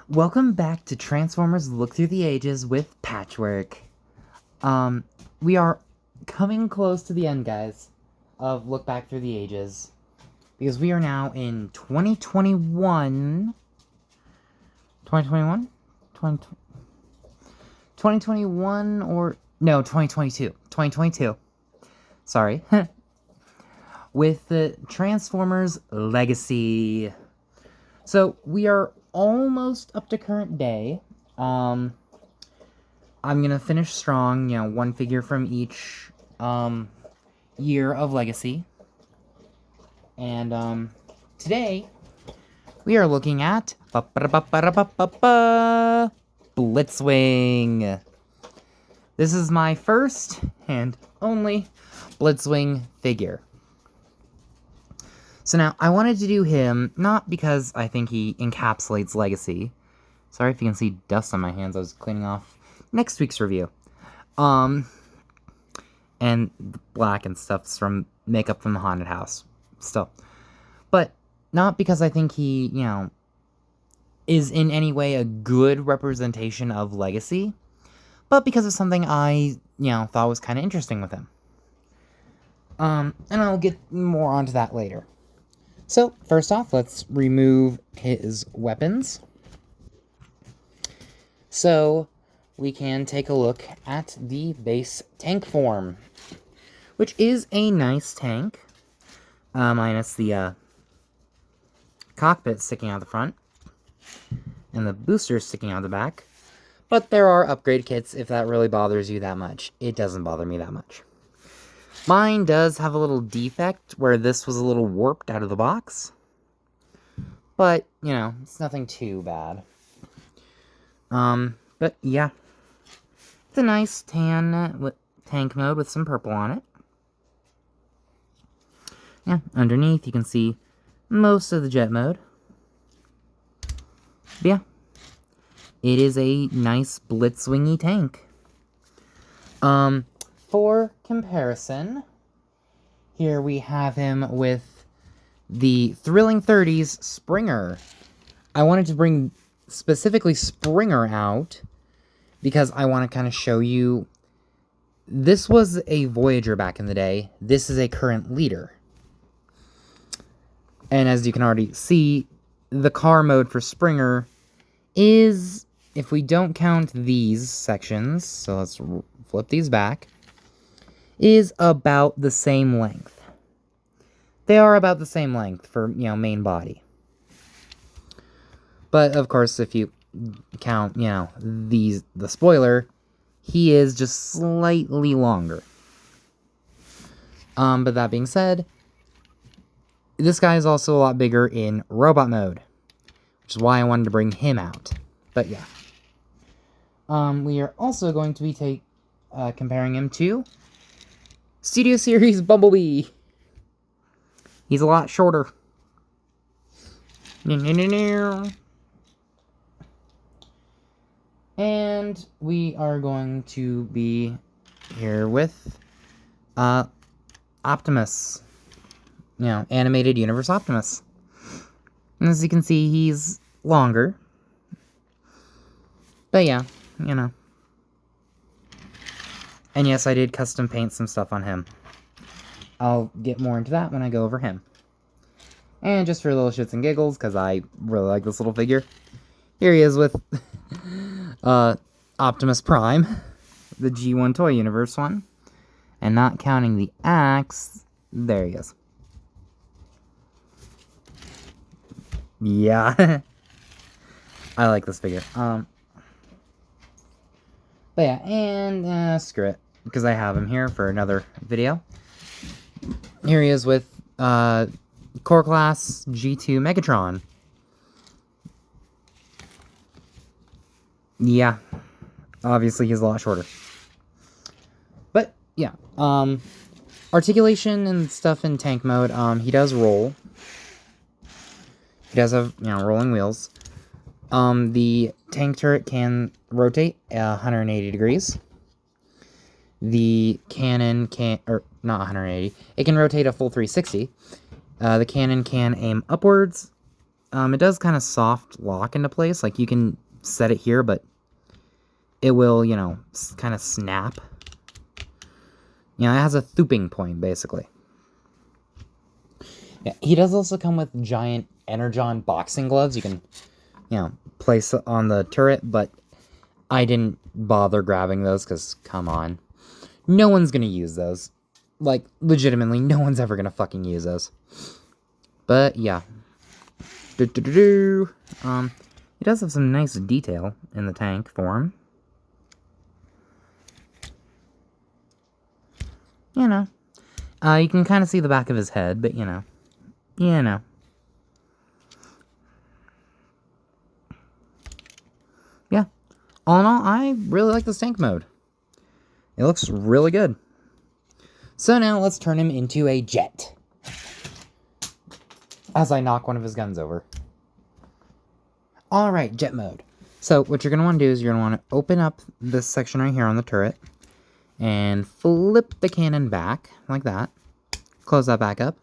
Welcome back to Transformers Look Through the Ages with Patchwork. We are coming close to the end, guys, of Look Back Through the Ages. Because we are now in 2021... 2021? 2021 or... No, 2022. 2022. Sorry. With the Transformers Legacy. So, we are almost up to current day. I'm gonna finish strong, one figure from each year of Legacy. And today we are looking at BLITZWING. This is my first and only BLITZWING figure. So now, I wanted to do him, not because I think he encapsulates Legacy. Sorry if you can see dust on my hands, I was cleaning off next week's review. And the black and stuff's from makeup from the haunted house, still. But not because I think he, is in any way a good representation of Legacy, but because of something I, thought was kind of interesting with him. And I'll get more onto that later. So, first off, let's remove his weapons. So, we can take a look at the base tank form, which is a nice tank, minus the cockpit sticking out the front, and the boosters sticking out the back. But there are upgrade kits if that really bothers you that much. It doesn't bother me that much. Mine does have a little defect where this was a little warped out of the box. But, it's nothing too bad. But yeah. It's a nice tan tank mode with some purple on it. Yeah, underneath you can see most of the jet mode. But yeah. It is a nice BLITZWINgy tank. For comparison, here we have him with the Thrilling 30s Springer. I wanted to bring specifically Springer out because I want to kind of show you, this was a Voyager back in the day. This is a current leader. And as you can already see, the car mode for Springer is, if we don't count these sections, so let's flip these back, is about the same length. They are about the same length for, main body. But, of course, if you count, the spoiler, he is just slightly longer. But that being said, this guy is also a lot bigger in robot mode, which is why I wanted to bring him out. But, yeah. We are also going to be comparing him to Studio Series Bumblebee. He's a lot shorter. And we are going to be here with Optimus. Animated Universe Optimus. And as you can see, he's longer. But yeah, And yes, I did custom paint some stuff on him. I'll get more into that when I go over him. And just for little shits and giggles, because I really like this little figure, here he is with Optimus Prime, the G1 Toy Universe one. And not counting the axe, there he is. Yeah. I like this figure. But yeah, and screw it, because I have him here for another video. Here he is with Core Class G2 Megatron. Yeah, obviously he's a lot shorter. But yeah, articulation and stuff in tank mode. He does roll. He does have rolling wheels. The tank turret can rotate 180 degrees. The cannon can, or not 180, it can rotate a full 360. The cannon can aim upwards, it does kind of soft lock into place. Like, you can set it here, but it will, you know, kind of snap. You know, it has a thumping point, basically. Yeah, he does also come with giant Energon boxing gloves you can, you know, place on the turret, but I didn't bother grabbing those because, come on. No one's gonna use those. Like, legitimately, no one's ever gonna fucking use those. But, yeah. He does have some nice detail in the tank form. You know. You can kind of see the back of his head, but, you know. You know. Yeah. All in all, I really like this tank mode. It looks really good. So now let's turn him into a jet. As I knock one of his guns over. Alright, jet mode. So what you're going to want to do is you're going to want to open up this section right here on the turret. And flip the cannon back, like that. Close that back up.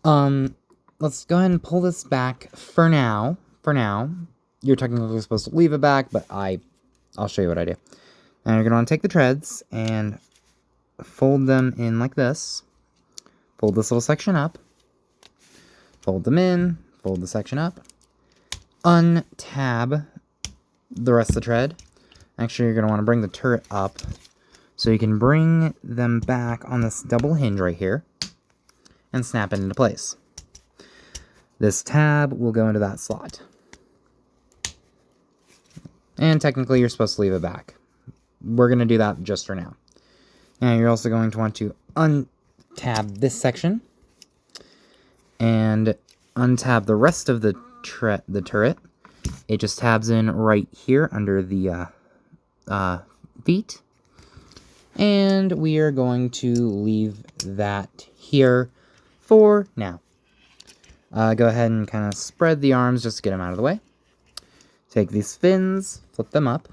Let's go ahead and pull this back for now. For now. You're technically supposed to leave it back, but I'll show you what I do. And you're going to want to take the treads and fold them in like this. Fold this little section up. Fold them in. Fold the section up. Untab the rest of the tread. Actually, you're going to want to bring the turret up so you can bring them back on this double hinge right here and snap it into place. This tab will go into that slot. And technically, you're supposed to leave it back. We're going to do that just for now. And you're also going to want to untab this section and untab the rest of the turret. It just tabs in right here under the feet. And we are going to leave that here for now. Go ahead and kind of spread the arms just to get them out of the way. Take these fins, flip them up,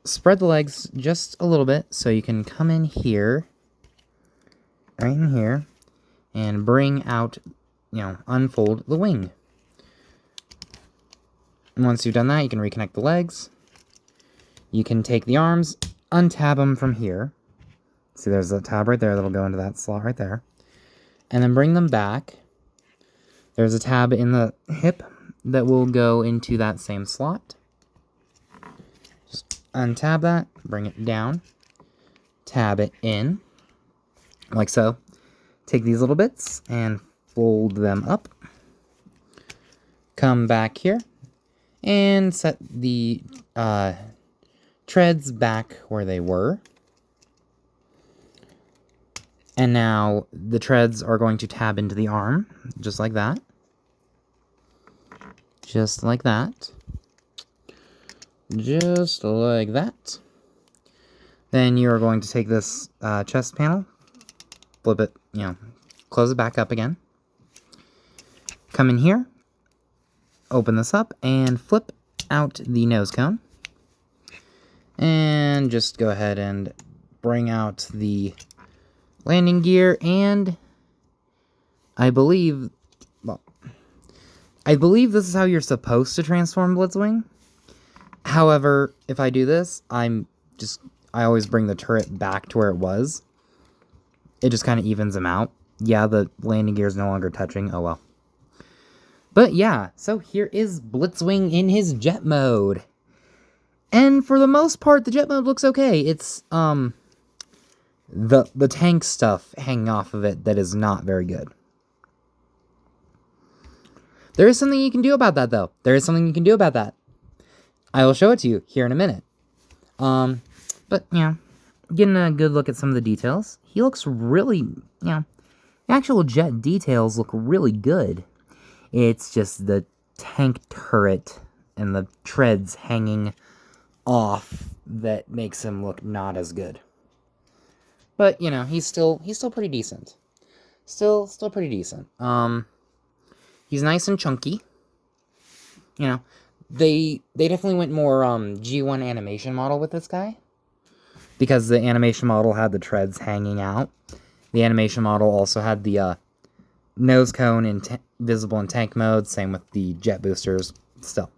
spread the legs just a little bit so you can come in here, right in here, and bring out, you know, unfold the wing. And once you've done that, you can reconnect the legs. You can take the arms, untab them from here. See, there's a tab right there that'll go into that slot right there. And then bring them back. There's a tab in the hip that will go into that same slot. Just untab that, bring it down, tab it in, like so. Take these little bits and fold them up. Come back here and set the treads back where they were. And now the treads are going to tab into the arm, just like that. Just like that. Just like that. Then you are going to take this chest panel, flip it, you know, close it back up again. Come in here, open this up, and flip out the nose cone. And just go ahead and bring out the landing gear, and I believe this is how you're supposed to transform BLITZWING. However, if I do this, I always bring the turret back to where it was. It just kind of evens them out. Yeah, the landing gear is no longer touching. Oh well. But yeah, so here is BLITZWING in his jet mode. And for the most part, the jet mode looks okay. It's, the tank stuff hanging off of it that is not very good. There is something you can do about that, though. There is something you can do about that. I will show it to you here in a minute. But, yeah, getting a good look at some of the details. He looks really, the actual jet details look really good. It's just the tank turret and the treads hanging off that makes him look not as good. But, he's still pretty decent. Still pretty decent. He's nice and chunky. They definitely went more G1 animation model with this guy. Because the animation model had the treads hanging out. The animation model also had the nose cone visible in tank mode. Same with the jet boosters still.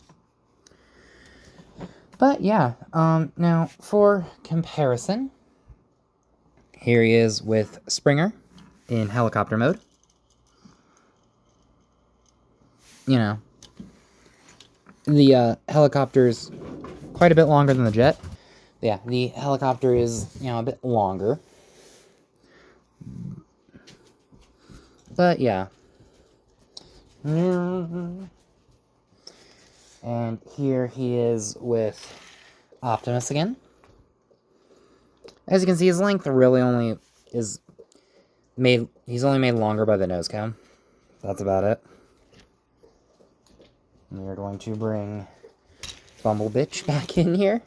But yeah, now for comparison, here he is with Springer in helicopter mode. You know, the helicopter's quite a bit longer than the jet. Yeah, the helicopter is, a bit longer. But yeah. And here he is with Optimus again. As you can see, his length really only is made... He's only made longer by the nose cone. That's about it. And we're going to bring Bumblebitch back in here.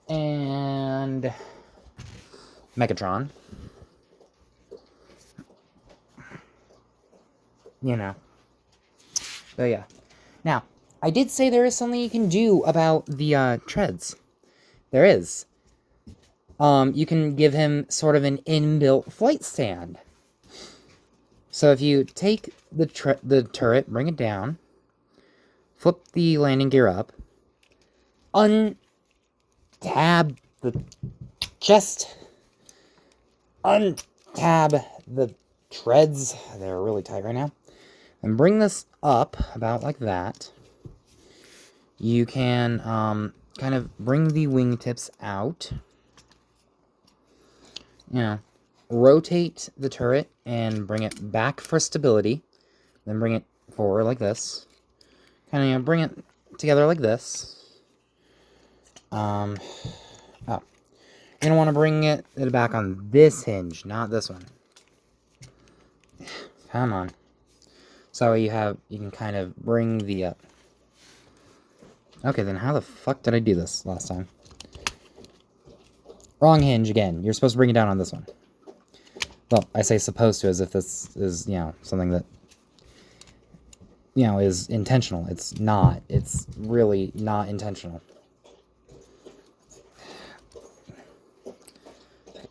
And Megatron. But yeah. Now, I did say there is something you can do about the treads. There is. You can give him sort of an inbuilt flight stand. So if you take the turret, bring it down, flip the landing gear up, untab the chest, untab the treads, they're really tight right now, and bring this up about like that, you can kind of bring the wingtips out, rotate the turret and bring it back for stability, then bring it forward like this, kind of bring it together like this. You're gonna want to bring it back on this hinge, not this one. Come on. So you can kind of bring the okay, then how the fuck did I do this last time? Wrong hinge again. You're supposed to bring it down on this one. Well, I say supposed to as if this is, something that, is intentional. It's not. It's really not intentional.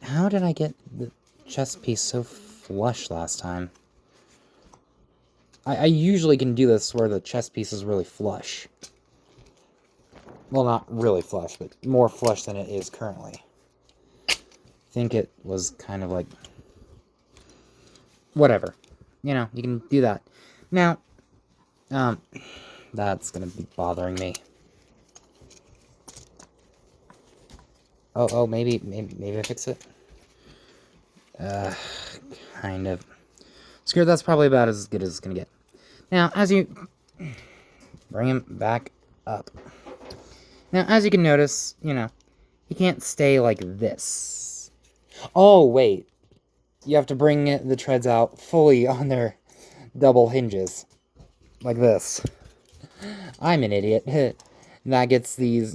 How did I get the chest piece so flush last time? I usually can do this where the chest piece is really flush. Well, not really flush, but more flush than it is currently. I think it was kind of like... Whatever. You can do that. Now, that's gonna be bothering me. Oh, maybe I fix it? Kind of. Screw, that's probably about as good as it's gonna get. Now, as you bring him back up. Now, as you can notice, he can't stay like this. Oh, wait. You have to bring the treads out fully on their double hinges. Like this. I'm an idiot. That gets these,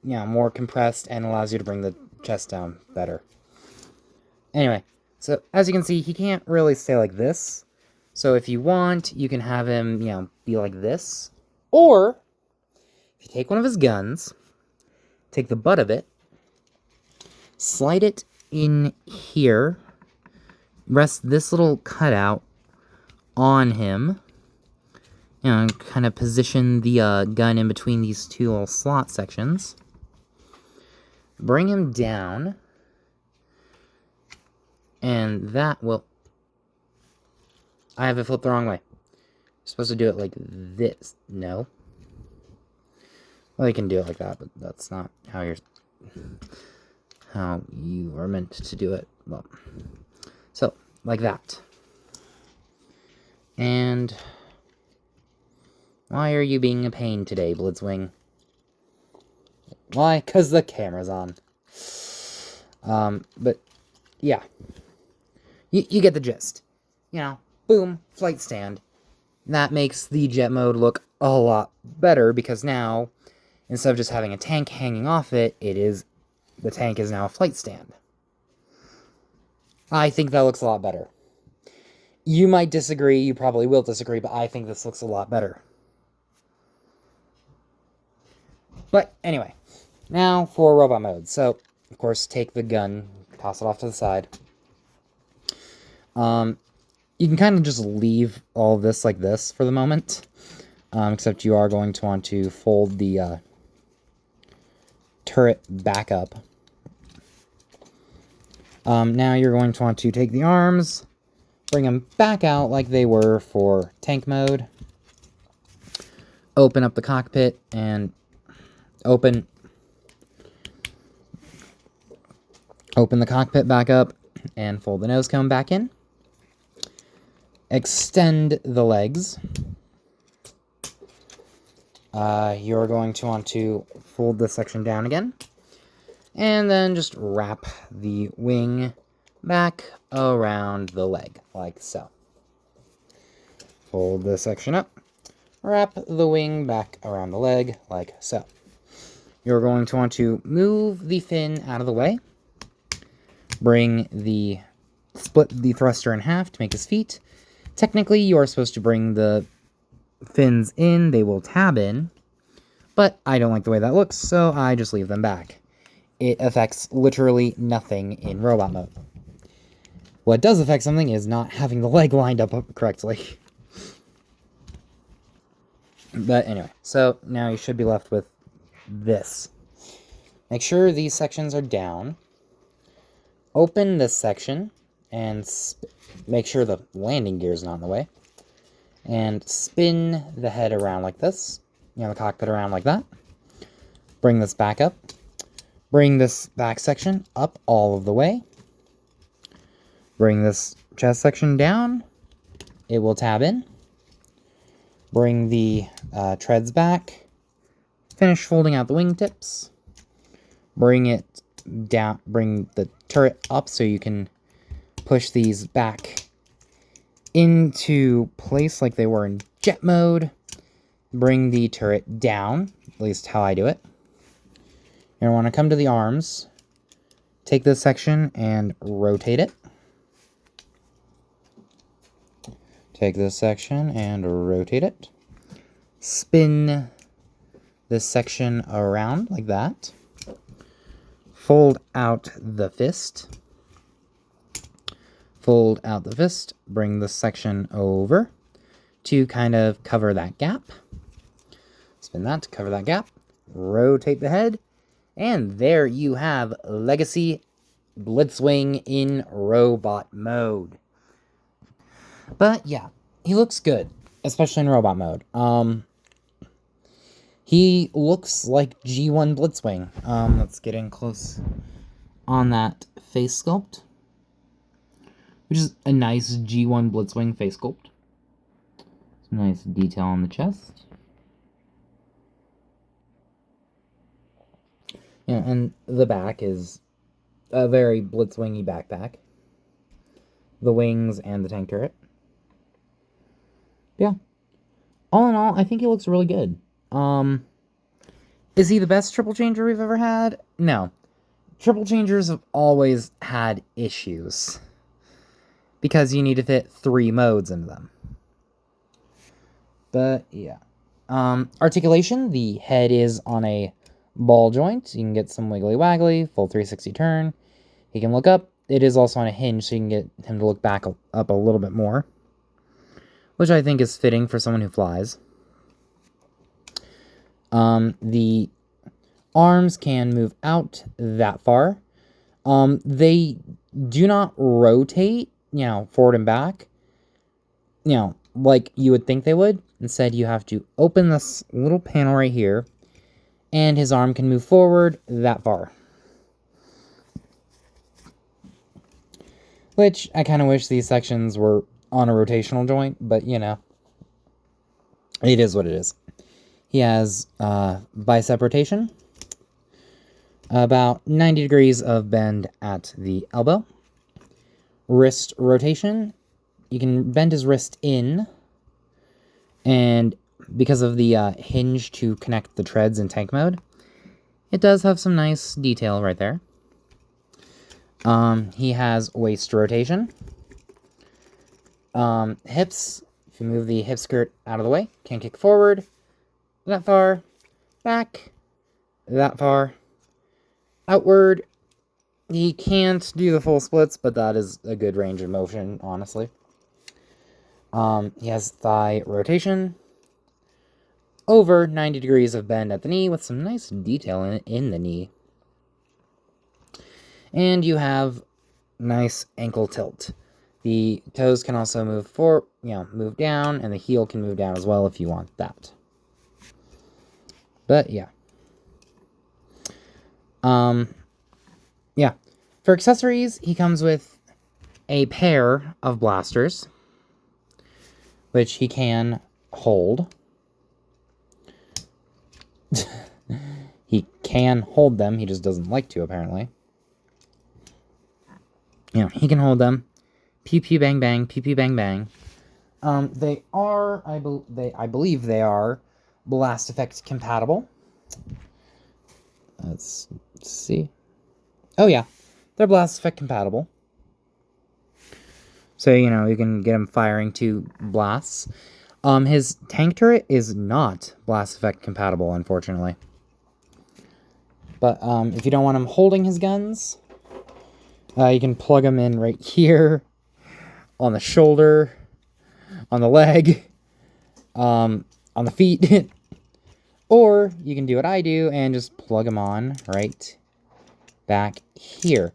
more compressed and allows you to bring the chest down better. Anyway, so as you can see, he can't really stay like this. So if you want, you can have him, be like this. Or, if you take one of his guns, take the butt of it, slide it in here, rest this little cutout on him, and kind of position the gun in between these two little slot sections. Bring him down, and that will... I have it flipped the wrong way. You're supposed to do it like this. No. Well, you can do it like that, but that's not how you are meant to do it. Well, so, like that. And why are you being a pain today, Blitzwing? Why? 'Cause the camera's on. But, yeah. You get the gist. Boom, flight stand. That makes the jet mode look a lot better, because now, instead of just having a tank hanging off it, the tank is now a flight stand. I think that looks a lot better. You might disagree, you probably will disagree, but I think this looks a lot better. But anyway, Now for robot mode. So, of course, take the gun, toss it off to the side. You can kind of just leave all of this like this for the moment, except you are going to want to fold the turret back up. Now you're going to want to take the arms, bring them back out like they were for tank mode. Open up the cockpit and open the cockpit back up and fold the nose cone back in. Extend the legs. You're going to want to fold this section down again. And then just wrap the wing back around the leg, like so. Fold this section up. Wrap the wing back around the leg, like so. You're going to want to move the fin out of the way. Split the thruster in half to make his feet. Technically, you are supposed to bring the fins in. They will tab in. But I don't like the way that looks, so I just leave them back. It affects literally nothing in robot mode. What does affect something is not having the leg lined up correctly. But anyway, so now you should be left with this. Make sure these sections are down. Open this section and make sure the landing gear is not in the way. And spin the head around like this. The cockpit around like that. Bring this back up. Bring this back section up all of the way. Bring this chest section down. It will tab in. Bring the treads back. Finish folding out the wingtips. Bring it down. Bring the turret up so you can push these back into place like they were in jet mode. Bring the turret down, at least how I do it. You're going to want to come to the arms, take this section and rotate it. Take this section and rotate it. Spin this section around like that. Fold out the fist. Fold out the fist. Bring this section over to kind of cover that gap. Spin that to cover that gap. Rotate the head. And there you have Legacy BLITZWING in robot mode. But yeah, he looks good, especially in robot mode. He looks like G1 BLITZWING. Let's get in close on that face sculpt, which is a nice G1 BLITZWING face sculpt. Some nice detail on the chest. Yeah, and the back is a very BLITZWINgy backpack. The wings and the tank turret. Yeah. All in all, I think he looks really good. Is he the best triple changer we've ever had? No. Triple changers have always had issues, because you need to fit 3 modes into them. But, yeah. Articulation, the head is on a ball joint. You can get some wiggly waggly, full 360 turn. He can look up. It is also on a hinge, so you can get him to look back up a little bit more, which I think is fitting for someone who flies. The arms can move out that far. They do not rotate, forward and back, like you would think they would. Instead, you have to open this little panel right here, and his arm can move forward that far. Which, I kind of wish these sections were on a rotational joint, but, it is what it is. He has bicep rotation, about 90 degrees of bend at the elbow. Wrist rotation, you can bend his wrist in, and because of the hinge to connect the treads in tank mode, it does have some nice detail right there. He has waist rotation. Hips, if you move the hip skirt out of the way, can kick forward, that far, back, that far, Outward, he can't do the full splits, but that is a good range of motion, honestly. He has thigh rotation, over 90 degrees of bend at the knee with some nice detail in the knee. And you have nice ankle tilt. The toes can also move move down, and the heel can move down as well if you want that. But yeah. Yeah. For accessories, he comes with a pair of blasters, which he can hold. He can hold them, he just doesn't like to, apparently. He can hold them. Pew pew bang bang, pew pew bang bang. They are, I believe they are Blast Effect compatible. Let's see. Oh yeah, they're Blast Effect compatible. So, you can get him firing 2 blasts. His tank turret is not Blast Effect compatible, unfortunately. But, if you don't want him holding his guns, you can plug them in right here, on the shoulder, on the leg, on the feet, or you can do what I do and just plug them on right back here.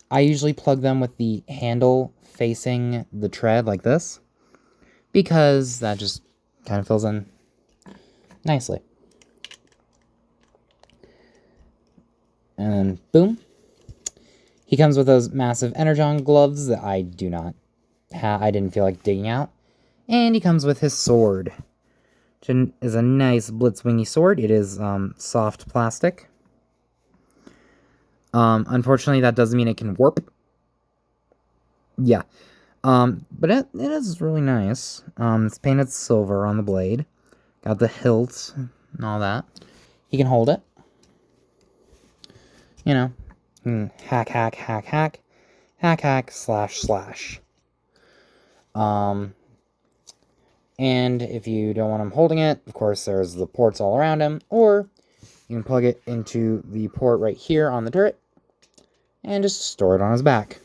I usually plug them with the handle facing the tread like this, because that just kind of fills in nicely. And then, boom. He comes with those massive Energon gloves that I didn't feel like digging out. And he comes with his sword, which is a nice blitzwingy sword. It is soft plastic. Unfortunately, that doesn't mean it can warp. Yeah. But it is really nice. It's painted silver on the blade. Got the hilt and all that. He can hold it. Hack, hack, hack, hack. Hack, hack, slash, slash. And if you don't want him holding it, of course, there's the ports all around him. Or you can plug it into the port right here on the turret and just store it on his back.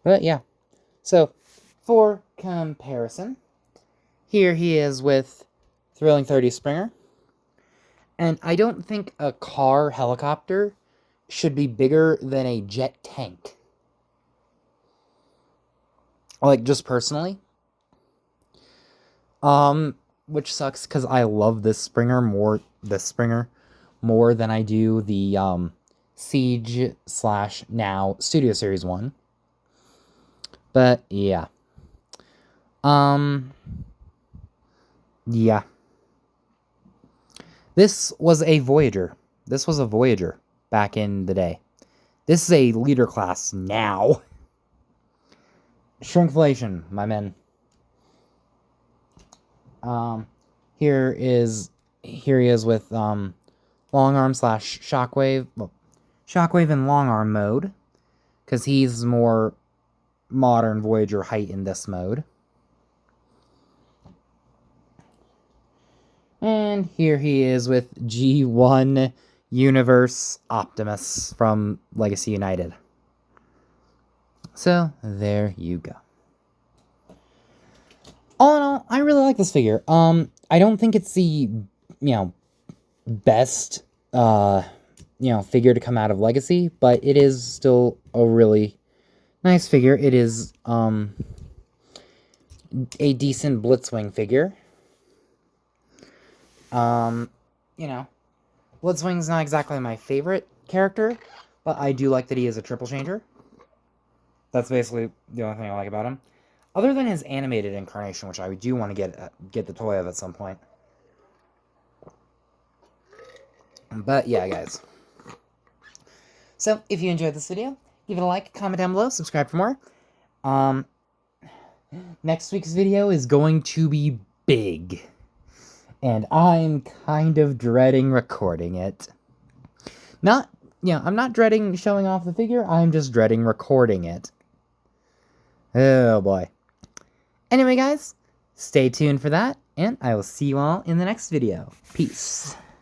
But yeah, so for comparison, here he is with Thrilling 30 Springer. And I don't think a car helicopter should be bigger than a jet tank. Like, just personally. Which sucks, because I love this Springer more than I do the, Siege / now Studio Series 1. But, yeah. Yeah. This was a Voyager. This was a Voyager back in the day. This is a leader class now. Shrinkflation, my men. Here he is with long arm / shockwave. Well, shockwave and long arm mode, because he's more modern Voyager height in this mode. And here he is with G1 Universe Optimus from Legacy United. So, there you go. All in all, I really like this figure. I don't think it's the, best, figure to come out of Legacy, but it is still a really nice figure. It is, a decent Blitzwing figure. Blitzwing's not exactly my favorite character, but I do like that he is a triple changer. That's basically the only thing I like about him. Other than his animated incarnation, which I do want to get the toy of at some point. But yeah, guys. So, if you enjoyed this video, give it a like, comment down below, subscribe for more. Next week's video is going to be big. And I'm kind of dreading recording it. I'm not dreading showing off the figure, I'm just dreading recording it. Oh boy. Anyway, guys, stay tuned for that, and I will see you all in the next video. Peace.